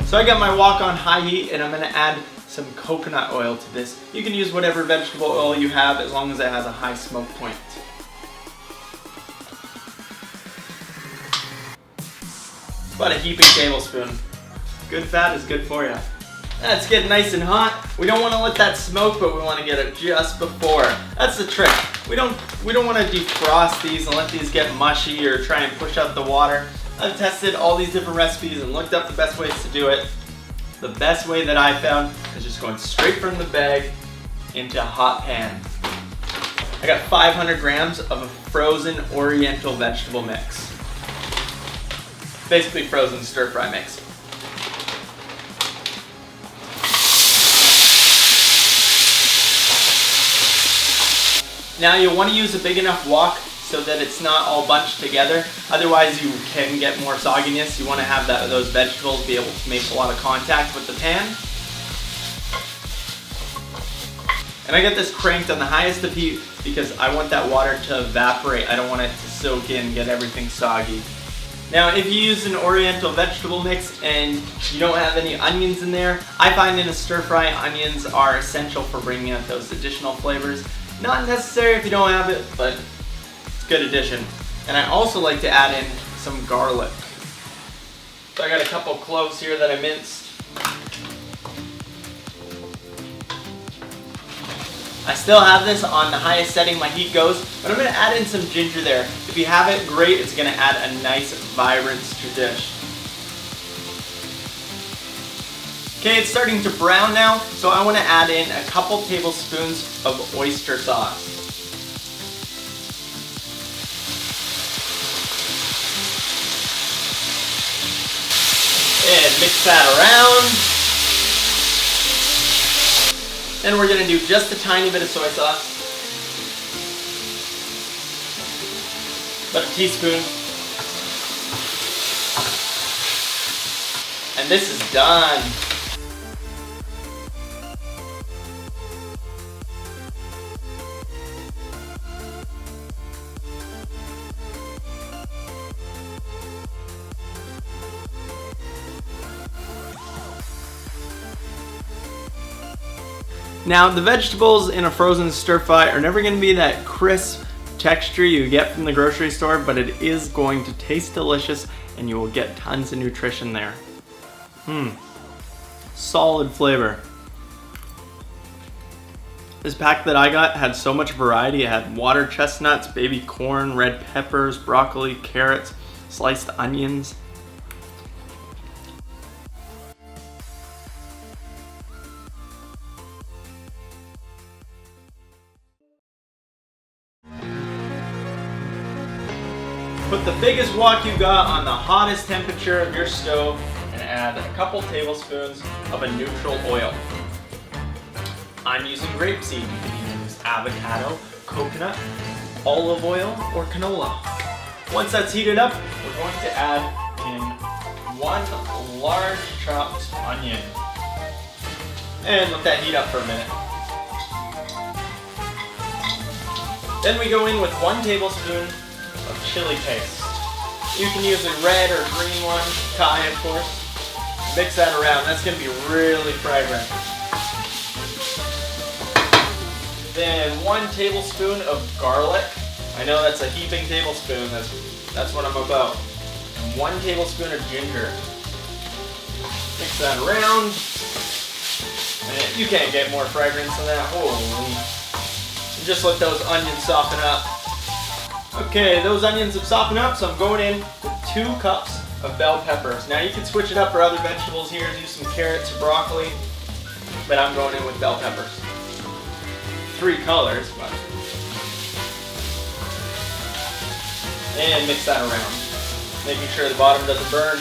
So I got my wok on high heat and I'm gonna add some coconut oil to this. You can use whatever vegetable oil you have as long as it has a high smoke point. About a heaping tablespoon. Good fat is good for you. Let's get nice and hot. We don't want to let that smoke, but we want to get it just before. That's the trick. We don't want to defrost these and let these get mushy or try and push out the water. I've tested all these different recipes and looked up the best ways to do it. The best way that I found is just going straight from the bag into a hot pan. I got 500 grams of a frozen oriental vegetable mix. Basically frozen stir-fry mix. Now you'll want to use a big enough wok so that it's not all bunched together. Otherwise you can get more sogginess. You want to have those vegetables be able to make a lot of contact with the pan. And I get this cranked on the highest of heat because I want that water to evaporate. I don't want it to soak in, get everything soggy. Now if you use an oriental vegetable mix and you don't have any onions in there, I find in a stir fry onions are essential for bringing out those additional flavors. Not necessary if you don't have it, but it's a good addition. And I also like to add in some garlic. So I got a couple cloves here that I minced. I still have this on the highest setting my heat goes, but I'm going to add in some ginger there. If you have it, great. It's going to add a nice, vibrant to dish. Okay, it's starting to brown now, so I want to add in a couple tablespoons of oyster sauce. And mix that around. Then we're going to do just a tiny bit of soy sauce. About a teaspoon. And this is done. Now the vegetables in a frozen stir fry are never going to be that crisp texture you get from the grocery store, but it is going to taste delicious and you will get tons of nutrition there. Solid flavor. This pack that I got had so much variety. It had water chestnuts, baby corn, red peppers, broccoli, carrots, sliced onions. Put the biggest wok you got on the hottest temperature of your stove and add a couple tablespoons of a neutral oil. I'm using grapeseed. You can use avocado, coconut, olive oil, or canola. Once that's heated up, we're going to add in one large chopped onion. And let that heat up for a minute. Then we go in with 1 tablespoon of chili paste. You can use a red or green one, Thai of course. Mix that around, that's going to be really fragrant. Then 1 tablespoon of garlic. I know that's a heaping tablespoon, that's what I'm about. And 1 tablespoon of ginger. Mix that around. And you can't get more fragrance than that, holy. And just let those onions soften up. Okay, those onions have softened up, so I'm going in with 2 cups of bell peppers. Now you can switch it up for other vegetables here, do some carrots or broccoli, but I'm going in with bell peppers. 3 colors, but... And mix that around, making sure the bottom doesn't burn.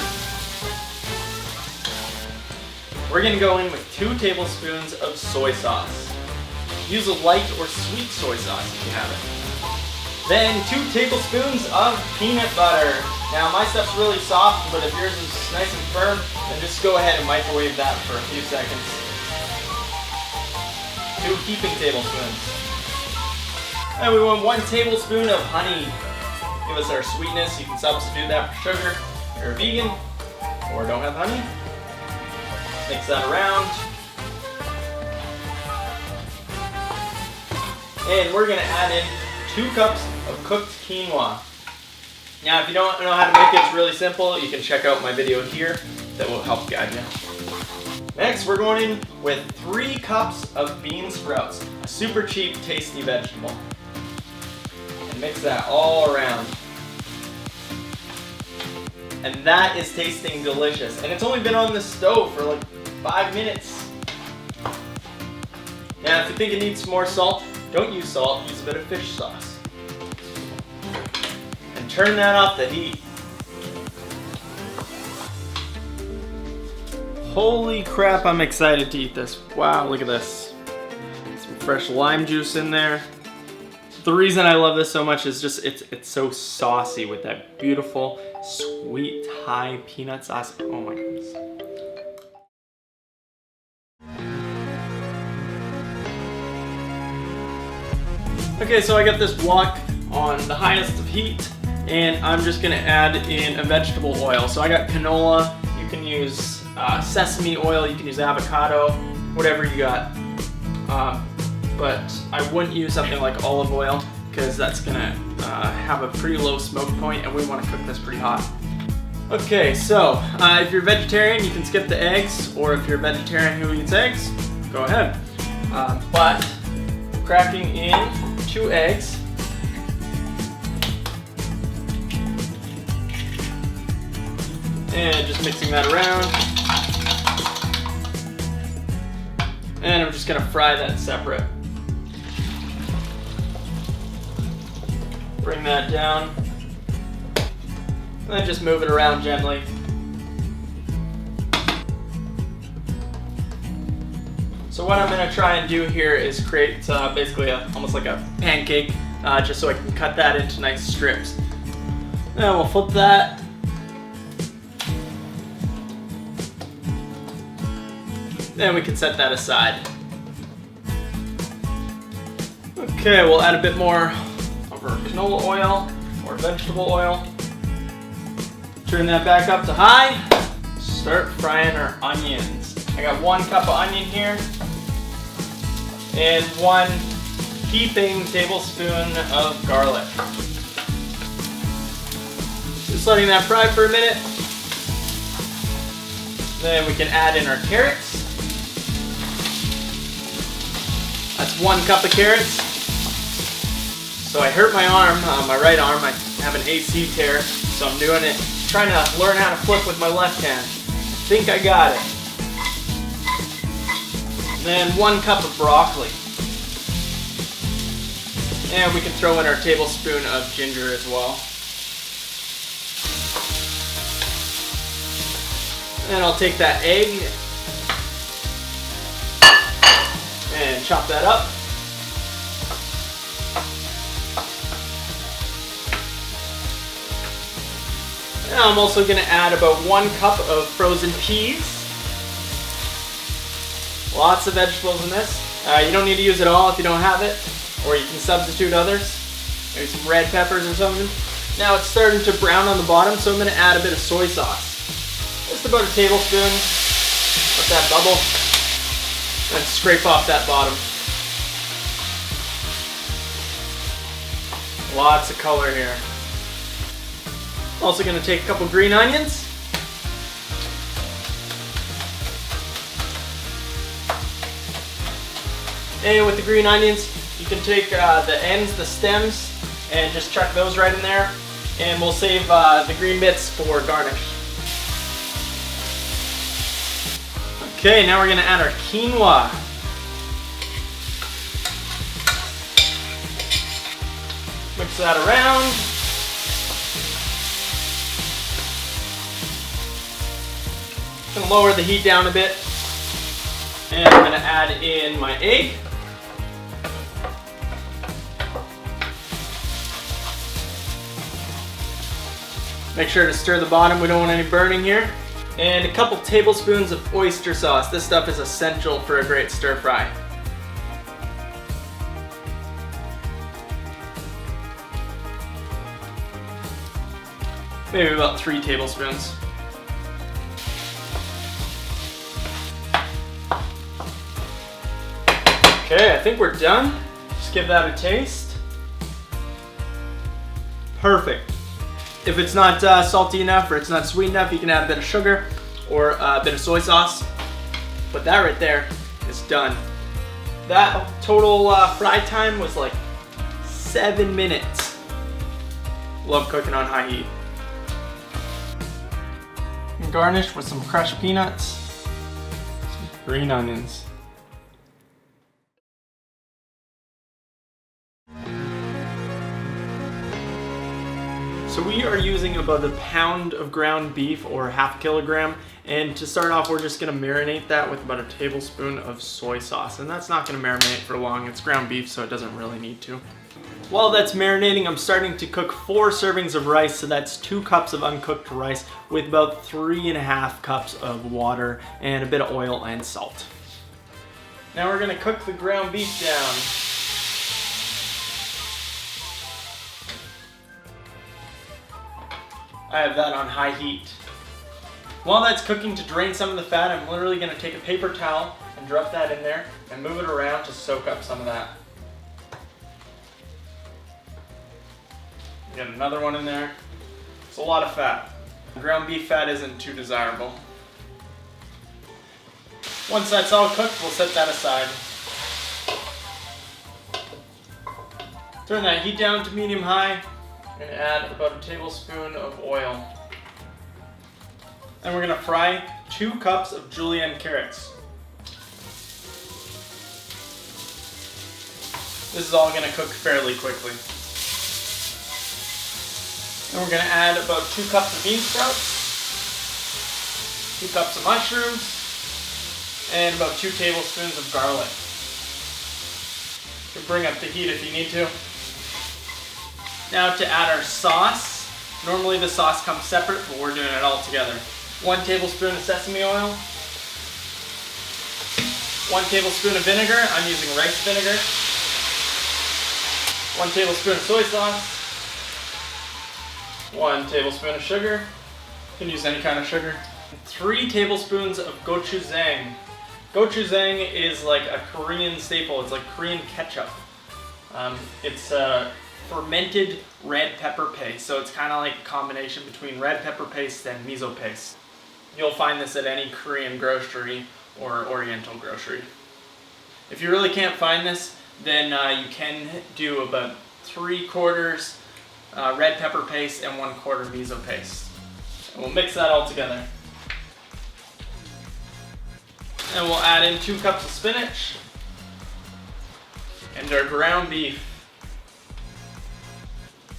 We're going to go in with 2 tablespoons of soy sauce. Use a light or sweet soy sauce if you have it. Then 2 tablespoons of peanut butter. Now my stuff's really soft, but if yours is nice and firm, then just go ahead and microwave that for a few seconds. 2 heaping tablespoons. And we want 1 tablespoon of honey. Give us our sweetness. You can substitute that for sugar. If you're a vegan or don't have honey, Mix that around. And we're gonna add in 2 cups of cooked quinoa. Now, if you don't know how to make it, it's really simple. You can check out my video here that will help guide you. Next, we're going in with 3 cups of bean sprouts, a super cheap, tasty vegetable. And mix that all around. And that is tasting delicious. And it's only been on the stove for like 5 minutes. Now, if you think it needs more salt, don't use salt, use a bit of fish sauce. And turn that off the heat. Holy crap, I'm excited to eat this. Wow, look at this. Some fresh lime juice in there. The reason I love this so much is just it's so saucy with that beautiful sweet Thai peanut sauce. Oh my goodness. Okay, so I got this wok on the highest of heat, and I'm just gonna add in a vegetable oil. So I got canola. You can use sesame oil, you can use avocado, whatever you got. But I wouldn't use something like olive oil because that's gonna have a pretty low smoke point, and we want to cook this pretty hot. Okay, so if you're vegetarian, you can skip the eggs, or if you're a vegetarian who eats eggs, go ahead. But cracking in 2 eggs. And just mixing that around. And I'm just gonna fry that separate. Bring that down. And then just move it around gently. So what I'm gonna try and do here is create basically almost like a pancake, just so I can cut that into nice strips. Then we'll flip that. Then we can set that aside. Okay, we'll add a bit more of our canola oil or vegetable oil. Turn that back up to high. Start frying our onions. I got 1 cup of onion here and 1 heaping tablespoon of garlic. Just letting that fry for a minute. Then we can add in our carrots. That's 1 cup of carrots. So I hurt my arm, my right arm. I have an AC tear, so I'm doing it, trying to learn how to flip with my left hand. I think I got it. And then 1 cup of broccoli. And we can throw in our tablespoon of ginger as well. And I'll take that egg and chop that up. And I'm also going to add about 1 cup of frozen peas. Lots of vegetables in this. You don't need to use it all if you don't have it, or you can substitute others. Maybe some red peppers or something. Now it's starting to brown on the bottom, so I'm going to add a bit of soy sauce. Just about a tablespoon. Let that bubble. And scrape off that bottom. Lots of color here. Also going to take a couple green onions. And with the green onions, you can take the ends, the stems, and just chuck those right in there. And we'll save the green bits for garnish. Okay, now we're going to add our quinoa. Mix that around. I'm going to lower the heat down a bit. And I'm going to add in my egg. Make sure to stir the bottom, we don't want any burning here. And a couple tablespoons of oyster sauce. This stuff is essential for a great stir fry. Maybe about 3 tablespoons. Okay, I think we're done. Just give that a taste. Perfect. If it's not salty enough or it's not sweet enough, you can add a bit of sugar or a bit of soy sauce. But that right there is done. That total fry time was like 7 minutes. Love cooking on high heat. And garnish with some crushed peanuts, some green onions. So we are using about a pound of ground beef or half a kilogram. And to start off, we're just gonna marinate that with about a tablespoon of soy sauce. And that's not gonna marinate for long. It's ground beef, so it doesn't really need to. While that's marinating, I'm starting to cook 4 servings of rice. So that's 2 cups of uncooked rice with about 3.5 cups of water and a bit of oil and salt. Now we're gonna cook the ground beef down. I have that on high heat. While that's cooking, to drain some of the fat, I'm literally gonna take a paper towel and drop that in there and move it around to soak up some of that. Get another one in there. It's a lot of fat. Ground beef fat isn't too desirable. Once that's all cooked, we'll set that aside. Turn that heat down to medium-high and add about a tablespoon of oil. And we're gonna fry 2 cups of julienne carrots. This is all gonna cook fairly quickly. And we're gonna add about 2 cups of bean sprouts, 2 cups of mushrooms, and about 2 tablespoons of garlic. You can bring up the heat if you need to. Now to add our sauce. Normally the sauce comes separate, but we're doing it all together. 1 tablespoon of sesame oil, 1 tablespoon of vinegar. I'm using rice vinegar. 1 tablespoon of soy sauce, 1 tablespoon of sugar. You can use any kind of sugar. 3 tablespoons of gochujang. Gochujang is like a Korean staple. It's like Korean ketchup. It's a fermented red pepper paste. So it's kind of like a combination between red pepper paste and miso paste. You'll find this at any Korean grocery or Oriental grocery. If you really can't find this, then you can do about 3/4 red pepper paste and 1/4 miso paste. And we'll mix that all together. And we'll add in 2 cups of spinach and our ground beef.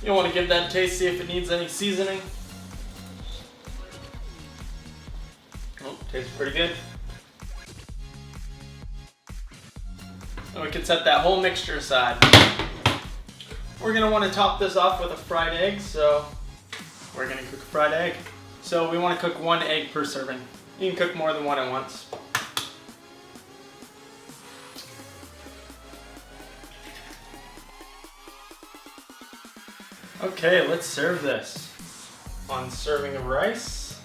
You'll want to give that a taste, see if it needs any seasoning. Oh, tastes pretty good. And we can set that whole mixture aside. We're gonna want to top this off with a fried egg, so we're gonna cook a fried egg. So we want to cook 1 egg per serving. You can cook more than 1 at once. Okay, let's serve this. 1 serving of rice.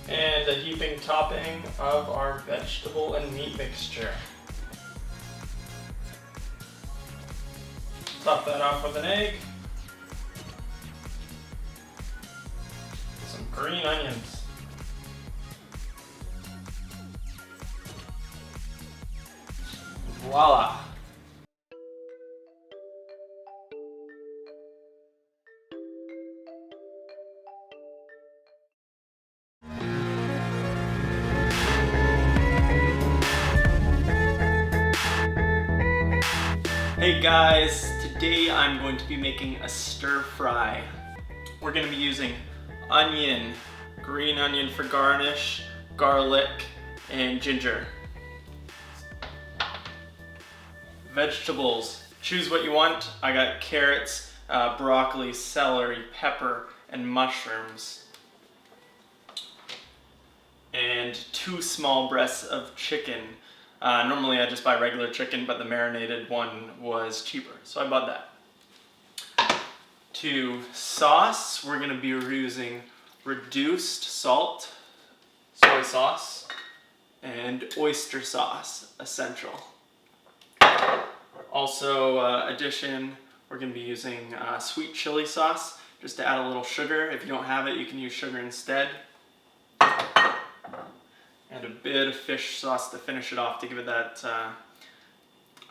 And a heaping topping of our vegetable and meat mixture. Top that off with an egg. Some green onions. Voila! Hey guys, today I'm going to be making a stir fry. We're going to be using onion, green onion for garnish, garlic, and ginger. Vegetables, choose what you want. I got carrots, broccoli, celery, pepper, and mushrooms. And 2 small breasts of chicken. Normally I just buy regular chicken, but the marinated one was cheaper, so I bought that. To sauce, we're going to be using reduced salt, soy sauce, and oyster sauce, essential. Also, addition, we're going to be using sweet chili sauce, just to add a little sugar. If you don't have it, you can use sugar instead. And a bit of fish sauce to finish it off to give it that, I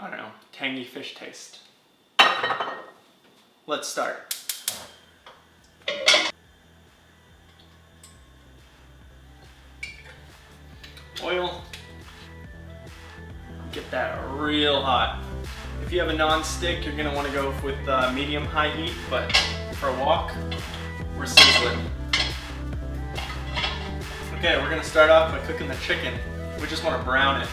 don't know, tangy fish taste. Let's start. Oil. Get that real hot. If you have a non-stick, you're going to want to go with medium-high heat, but for a wok, we're sizzling. Okay, we're going to start off by cooking the chicken. We just want to brown it.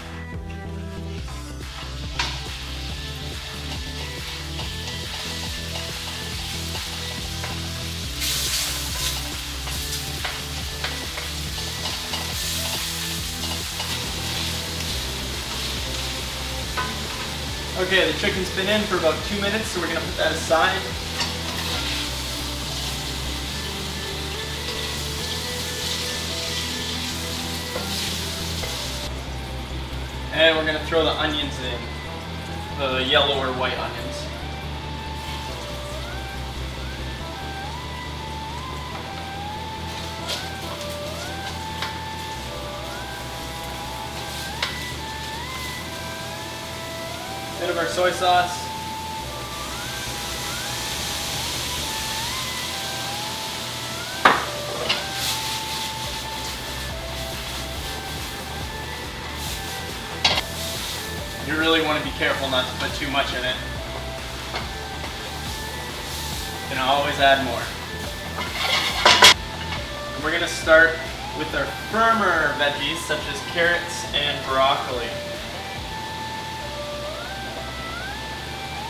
Okay, the chicken's been in for about 2 minutes, so we're going to put that aside. And we're going to throw the onions in, the yellow or white onions. Bit of our soy sauce. You really want to be careful not to put too much in it. You can always add more. And we're going to start with our firmer veggies such as carrots and broccoli.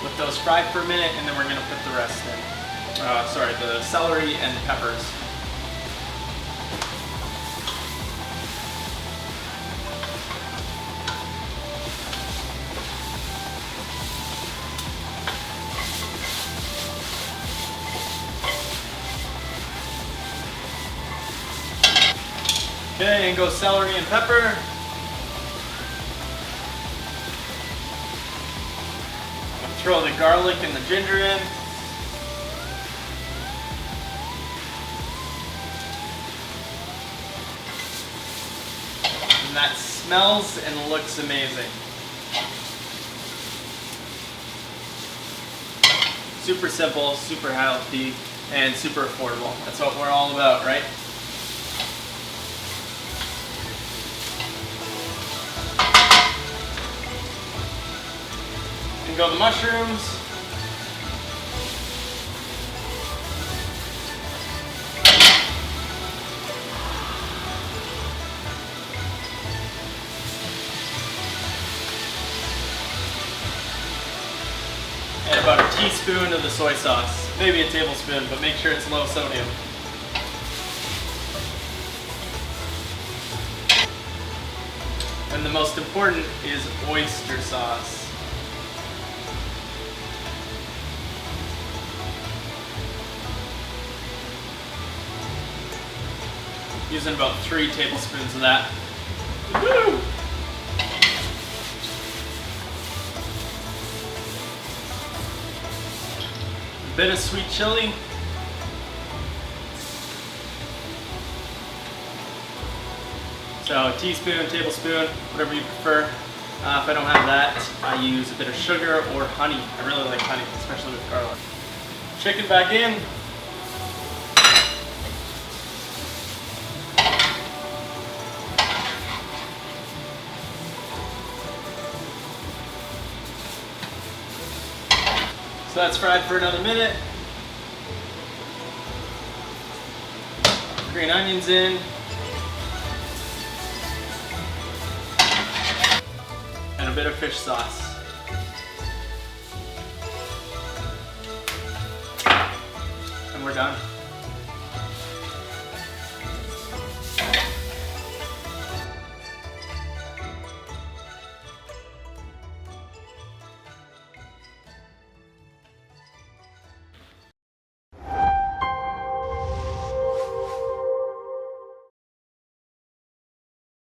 Let those fry for a minute, and then we're going to put the rest in. The celery and peppers. Okay, and go celery and pepper. Throw the garlic and the ginger in. And that smells and looks amazing. Super simple, super healthy, and super affordable. That's what we're all about, right? Go the mushrooms. And about a teaspoon of the soy sauce. Maybe a tablespoon, but make sure it's low sodium. And the most important is oyster sauce. Using about 3 tablespoons of that. Woo! A bit of sweet chili. So a teaspoon, tablespoon, whatever you prefer. If I don't have that, I use a bit of sugar or honey. I really like honey, especially with garlic. Chicken back in. So that's fried for another minute. Green onions in. And a bit of fish sauce. And we're done.